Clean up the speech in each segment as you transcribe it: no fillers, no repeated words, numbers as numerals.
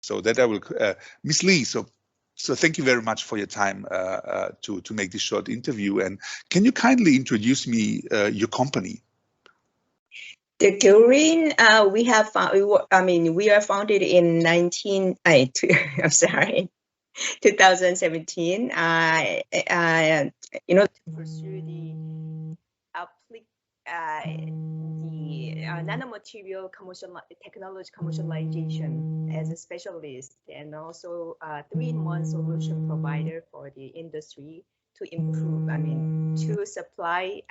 So that I will, Miss Lee. So thank you very much for your time to make this short interview. And can you kindly introduce me your company? The Green, we are founded in 2017. To pursue the nanomaterial technology commercialization as a specialist, and also 3-in-1 solution provider for the industry to improve, to supply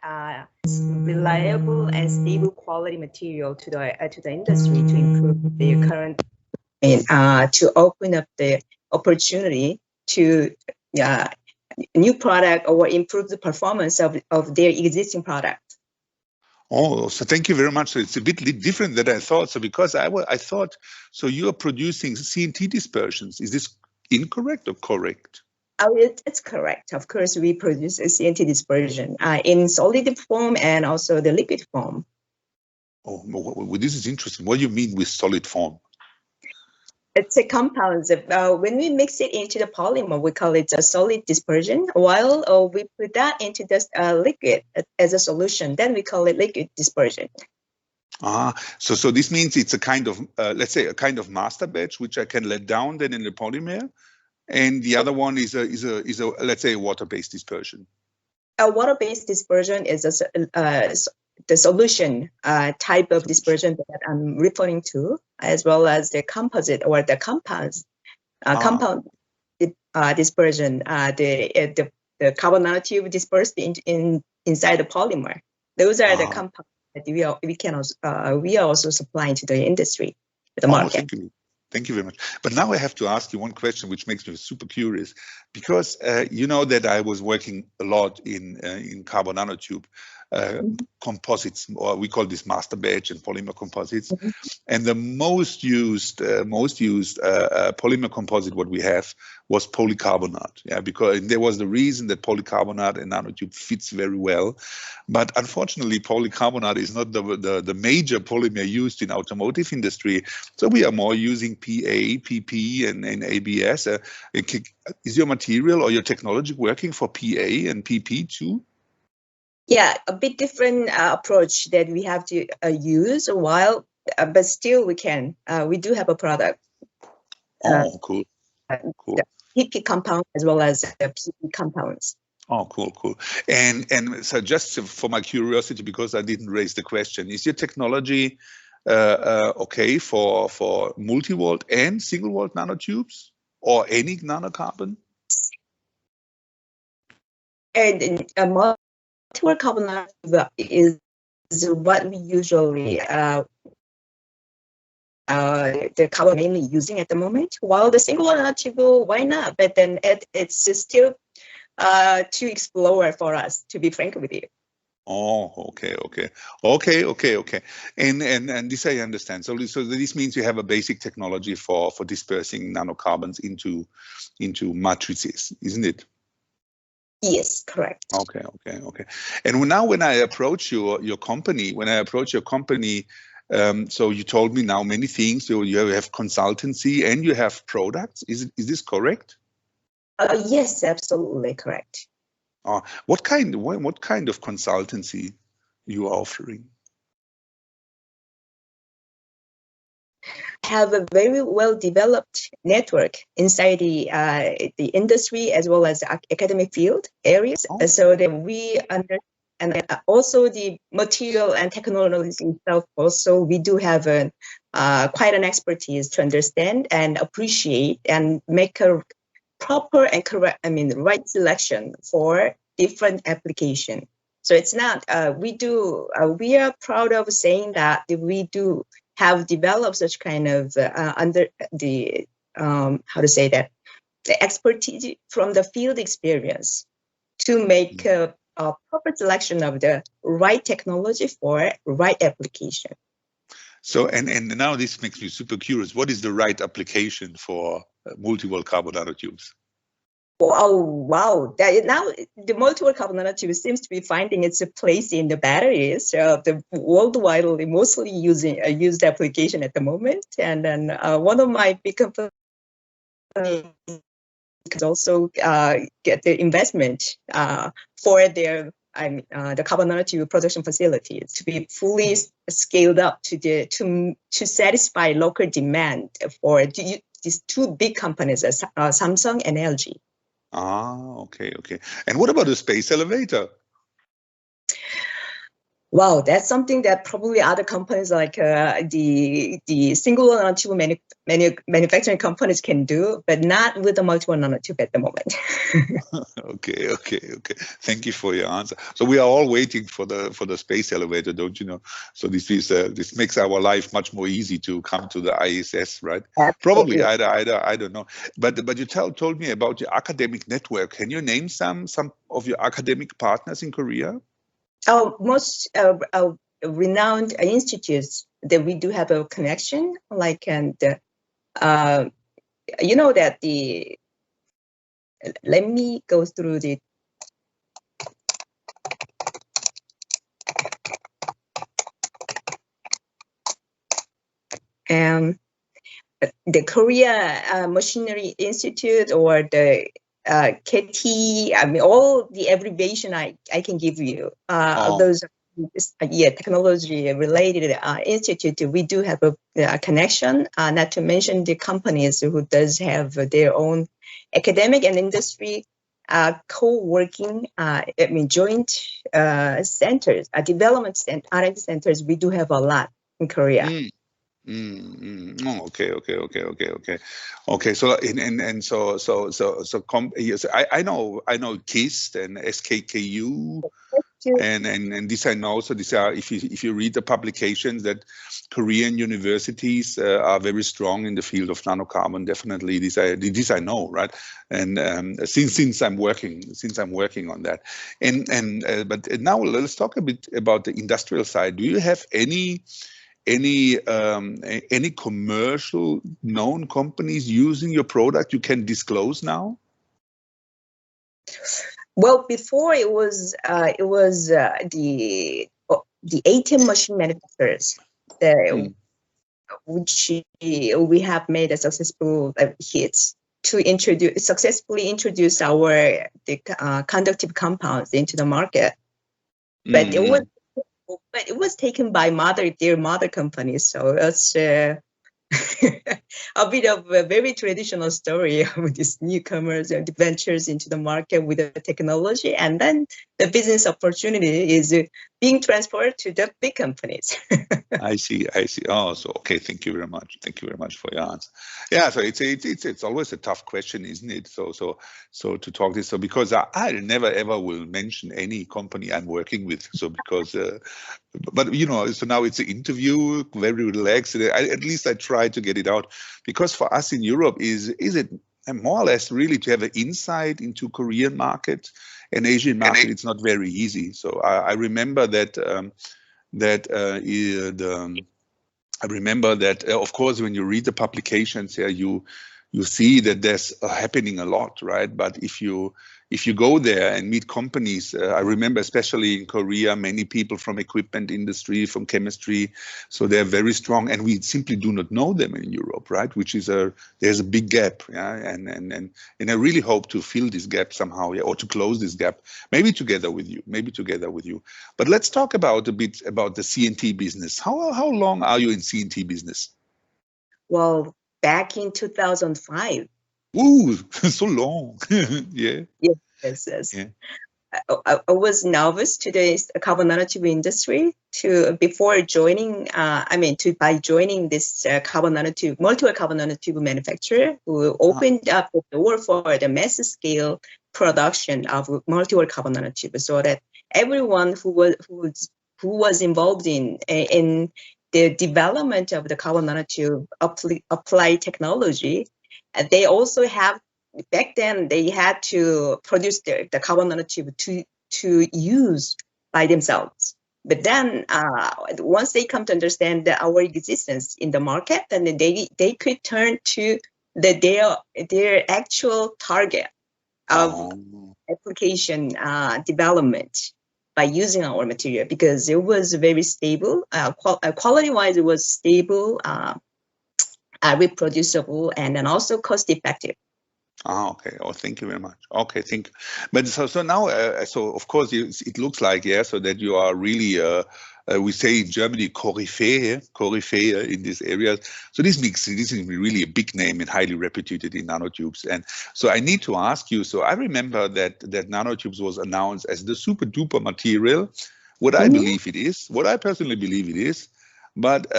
reliable and stable quality material to the industry to improve the current, to open up the opportunity to new product or improve the performance of their existing product. Oh, so thank you very much. So it's a bit different than I thought. So because I thought, so you are producing CNT dispersions. Is this incorrect or correct? Oh, it's correct. Of course, we produce a CNT dispersion in solid form and also the liquid form. Oh, well, this is interesting. What do you mean with solid form? It's a compound. When we mix it into the polymer, we call it a solid dispersion. While we put that into the liquid as a solution, then we call it liquid dispersion. So this means it's a kind of, let's say, a kind of master batch, which I can let down then in the polymer. And the other one is a let's say, a water-based dispersion. A water-based dispersion is the solution type of dispersion that I'm referring to, as well as the composite or the compounds compound dispersion, the carbon nanotube dispersed inside the polymer. Those are the compounds that we are also supplying to the industry, to the market. Thank you very much. But now I have to ask you one question, which makes me super curious, because you know that I was working a lot in carbon nanotube composites, or we call this master batch and polymer composites. And the most used polymer composite what we have was polycarbonate. Yeah, because there was the reason that polycarbonate and nanotube fits very well. But unfortunately, polycarbonate is not the major polymer used in automotive industry. So we are more using PA, PP, and ABS. Is your material or your technology working for PA and PP too? Yeah, a bit different approach that we have to use a while, but still we can. We do have a product. Cool. The PP compound as well as the PP compounds. Oh, cool. And so just for my curiosity, because I didn't raise the question, is your technology okay for multi-volt and single-volt nanotubes or any nanocarbon? And multi-volt carbon nanotube is what we usually the carbon mainly using at the moment. While the single-volt nanotube, why not? But then it's still to explore for us, to be frank with you. Oh, okay. And this I understand. So this means you have a basic technology for dispersing nanocarbons into matrices, isn't it? Yes, correct. Okay. And now when I approach your company, so you told me now many things. So you have consultancy and you have products. Is this correct? Yes, absolutely correct. What kind of consultancy you are offering? Have a very well developed network inside the industry as well as the academic field areas, so that we understand, and also the material and technology itself. Also, we do have quite an expertise to understand and appreciate and make a proper and correct, right selection for different application. So it's not, we are proud of saying that we do have developed such kind of under the, the expertise from the field experience to make a proper selection of the right technology for right application. So, and now this makes me super curious. What is the right application for multi-volt carbon nanotubes? Oh, wow. Now the multi-volt carbon nanotube seems to be finding its place in the batteries. The worldwide mostly used application at the moment. And then one of my big could also get the investment for their the carbon nanotube production facilities to be fully scaled up to satisfy local demand for these two big companies, Samsung and LG. Ah, okay. And what about the space elevator? Wow, that's something that probably other companies like the single nanotube manufacturing companies can do, but not with the multiple nanotube at the moment. Okay. Thank you for your answer. So we are all waiting for the space elevator, don't you know? So this makes our life much more easy to come to the ISS, right? Absolutely. Probably I don't know. But you told me about your academic network. Can you name some of your academic partners in Korea? Most renowned institutes that we do have a connection, like, and you know that let me go through the Korea Machinery Institute or the KT. I mean, all the abbreviation I can give you. Those, technology related institute. We do have a connection. Not to mention the companies who does have their own academic and industry co-working. Joint centers, development R&D centers. We do have a lot in Korea. Oh, okay. So yes, I know KIST and SKKU, and this I know. So these are, if you read the publications, that Korean universities are very strong in the field of nanocarbon. Definitely, this I know, right? And since I'm working on that, but now let's talk a bit about the industrial side. Do you have any commercial known companies using your product you can disclose now? Well, before it was the ATM machine manufacturers, which we have made a successful hits to successfully introduce the conductive compounds into the market, but it was taken by their mother companies. So it's a bit of a very traditional story of these newcomers and ventures into the market with the technology, and then the business opportunity is being transferred to the big companies. I see. Oh, so okay. Thank you very much for your answer. Yeah. So it's always a tough question, isn't it? So to talk this. So because I never ever will mention any company I'm working with. So because. But you know, so now it's an interview, very relaxed. At least I try to get it out, because for us in Europe, is it more or less really to have an insight into Korean market and Asian market? It's not very easy. So I remember that of course, when you read the publications here, you see that there's happening a lot, right? But if you go there and meet companies, I remember especially in Korea, many people from equipment industry, from chemistry, so they're very strong, and we simply do not know them in Europe, right? Which is there's a big gap, yeah. And I really hope to fill this gap somehow, yeah, or to close this gap, maybe together with you. But let's talk a bit about the CNT business. How long are you in CNT business? Well, back in 2005. Ooh, so long. Yeah. Yes. Yeah. I was novice to the carbon nanotube industry before joining. By joining this multiple carbon nanotube manufacturer, who opened up the door for the mass scale production of multiple carbon nanotube, so that everyone who was involved in the development of the carbon nanotube applied technology, they also have. Back then, they had to produce the carbon nanotube to use by themselves. But then, once they come to understand our existence in the market, then they could turn to their actual target of application development by using our material, because it was very stable. Quality-wise, it was stable, reproducible, and then also cost-effective. Ah, okay. Oh, thank you very much. Okay, think. But so now, so of course, it looks like, yeah, so that you are really, we say in Germany, Koryphäe in this area. So this is really a big name and highly reputed in nanotubes. And so I need to ask you. So I remember that nanotubes was announced as the super duper material. What I believe it is, what I personally believe it is. But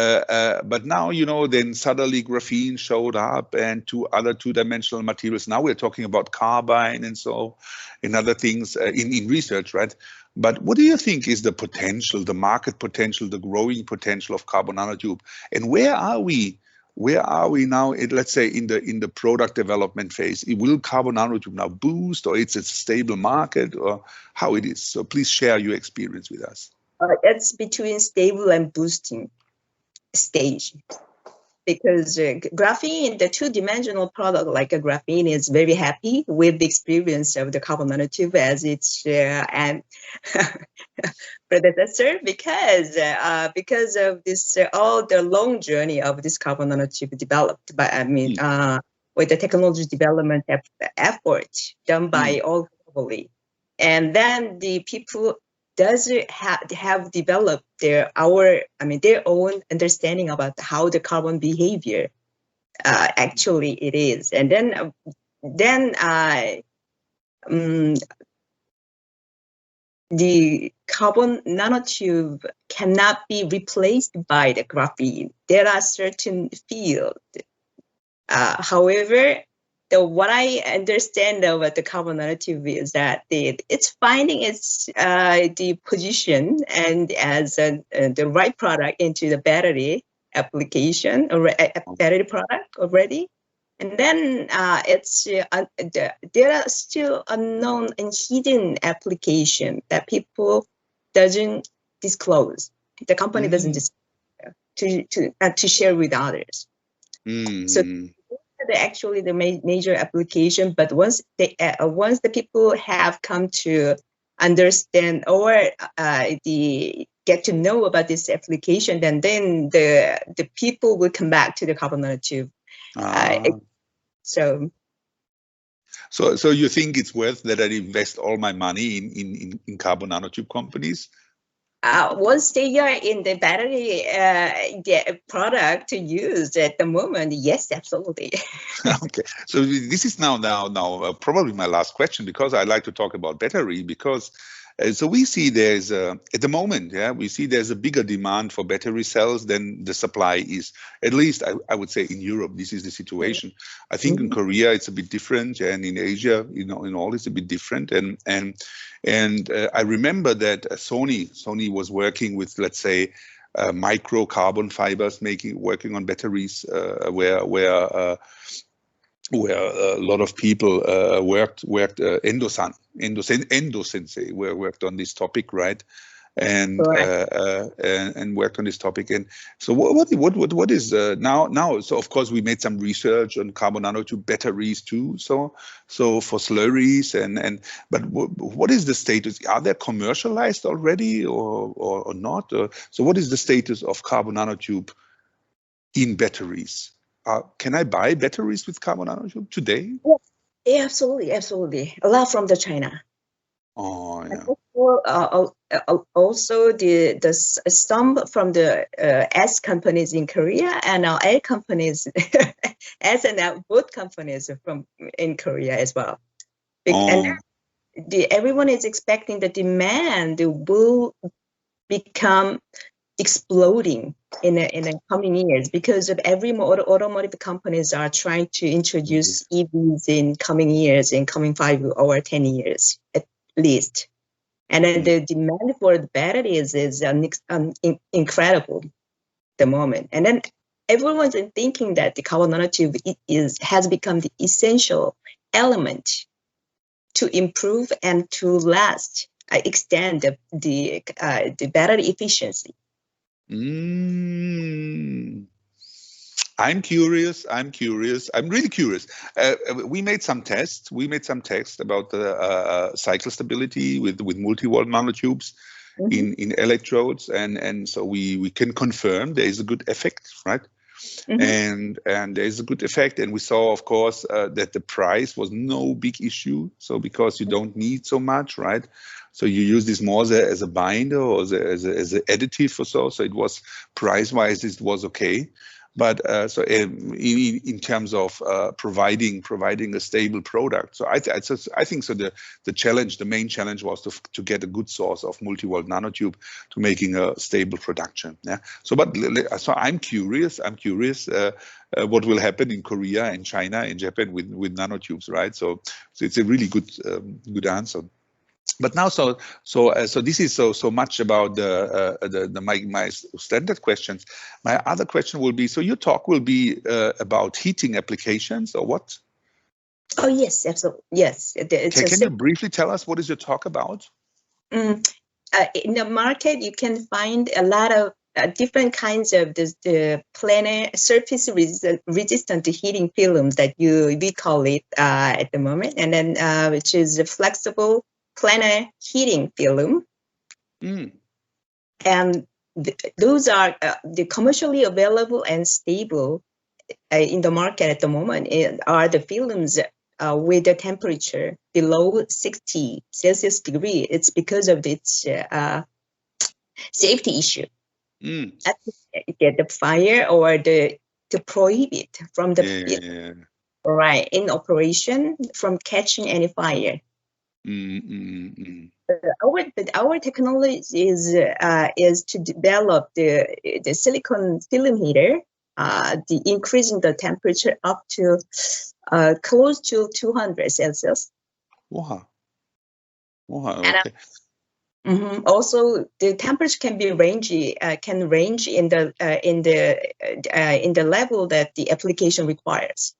now, you know, then suddenly graphene showed up and two other two-dimensional materials. Now we're talking about carbide and so and other things in research, right? But what do you think is the potential, the market potential, the growing potential of carbon nanotube? And where are we? Where are we now? Let's say in the product development phase. Will carbon nanotube now boost, or it's a stable market, or how it is? So please share your experience with us. It's between stable and boosting stage, because graphene, the two-dimensional product like a graphene, is very happy with the experience of the carbon nanotube as its and predecessor, because of this all the long journey of this carbon nanotube developed by with the technology development effort done by all globally, and then the people does have developed their own understanding about how the carbon behavior actually it is, and then the carbon nanotube cannot be replaced by the graphene. There are certain fields. However, what I understand about the carbon nanotube is that it's finding its the position and as the right product into the battery application or battery product already, and then there are still unknown and hidden application that people doesn't disclose. The company doesn't disclose to share with others. So actually the major application, but once the people have come to understand or get to know about this application, then the people will come back to the carbon nanotube. So you think it's worth that I invest all my money in carbon nanotube companies? Once they are in the battery product to use at the moment, yes, absolutely. Okay, so this is now probably my last question, because I like to talk about battery, because so we see there's at the moment, we see there's a bigger demand for battery cells than the supply is. At least I would say in Europe, this is the situation. I think in Korea it's a bit different, and in Asia, you know, in all it's a bit different. And I remember that Sony was working with, let's say, micro carbon fibers, working on batteries, where a lot of people worked Endo Sensei worked on this topic, right? And worked on this topic. And so what is now? So of course we made some research on carbon nanotube batteries too. So for slurries but what is the status? Are they commercialized already or not? So what is the status of carbon nanotube in batteries? Can I buy batteries with carbon nanotube today? Yeah, absolutely. A lot from China. Oh, yeah. Also, some from the S companies in Korea and L companies, S and L both companies in Korea as well. And everyone is expecting the demand will become exploding in the coming years, because of every automotive companies are trying to introduce EVs in coming years, in coming 5 or 10 years at least. And then the demand for the batteries is incredible at the moment. And then everyone's thinking that the carbon nanotube has become the essential element to improve and to extend the battery efficiency. I'm curious. I'm really curious. We made some tests. About the cycle stability with multi-wall nanotubes in electrodes, and so we can confirm there is a good effect, right? and there's a good effect. And we saw, of course, that the price was no big issue. So because you don't need so much, right? So you use this more as a binder or as an additive or so. So it was price-wise, it was okay. But so in terms of providing a stable product, so I think so. The main challenge was to get a good source of multi-walled nanotube to making a stable production. Yeah. So I'm curious. What will happen in Korea and China and Japan with nanotubes, right? So it's a really good answer. But now, so this is so much about my standard questions. My other question will be: so your talk will be about heating applications, or what? Oh yes, absolutely. Yes. Can you briefly tell us what is your talk about? In the market, you can find a lot of different kinds of the planar surface resistant heating films that we call it at the moment, and then which is a flexible planar heating film, and those are the commercially available and stable in the market at the moment. Are the films with the temperature below 60 Celsius degree. It's because of its safety issue. Get the fire or to prohibit from the right in operation from catching any fire. Our technology is to develop the silicon film heater, increasing the temperature up to close to 200 Celsius. Wow. Okay. And, also, the temperature can range in the level that the application requires.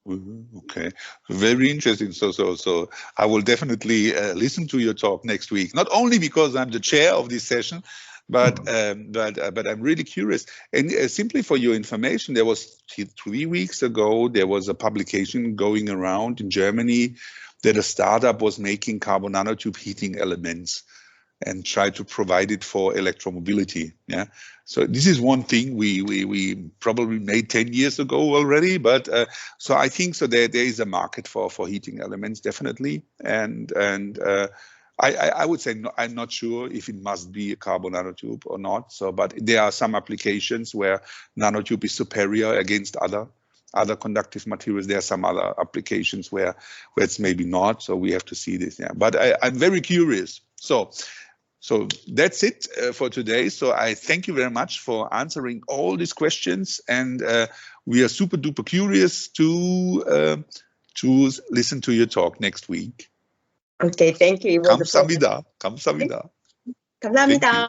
Okay, very interesting. So I will definitely listen to your talk next week. Not only because I'm the chair of this session, but I'm really curious. And simply for your information, there was 3 weeks ago there was a publication going around in Germany that a startup was making carbon nanotube heating elements and try to provide it for electromobility. Yeah. So this is one thing we probably made 10 years ago already, but so I think so there is a market for heating elements, definitely. And I would say I'm not sure if it must be a carbon nanotube or not. So, but there are some applications where nanotube is superior against other conductive materials. There are some other applications where it's maybe not. So we have to see this. Yeah. But I'm very curious. So that's it for today. So I thank you very much for answering all these questions, and we are super duper curious to listen to your talk next week. Okay, thank you. 감사합니다. 감사합니다. 감사합니다.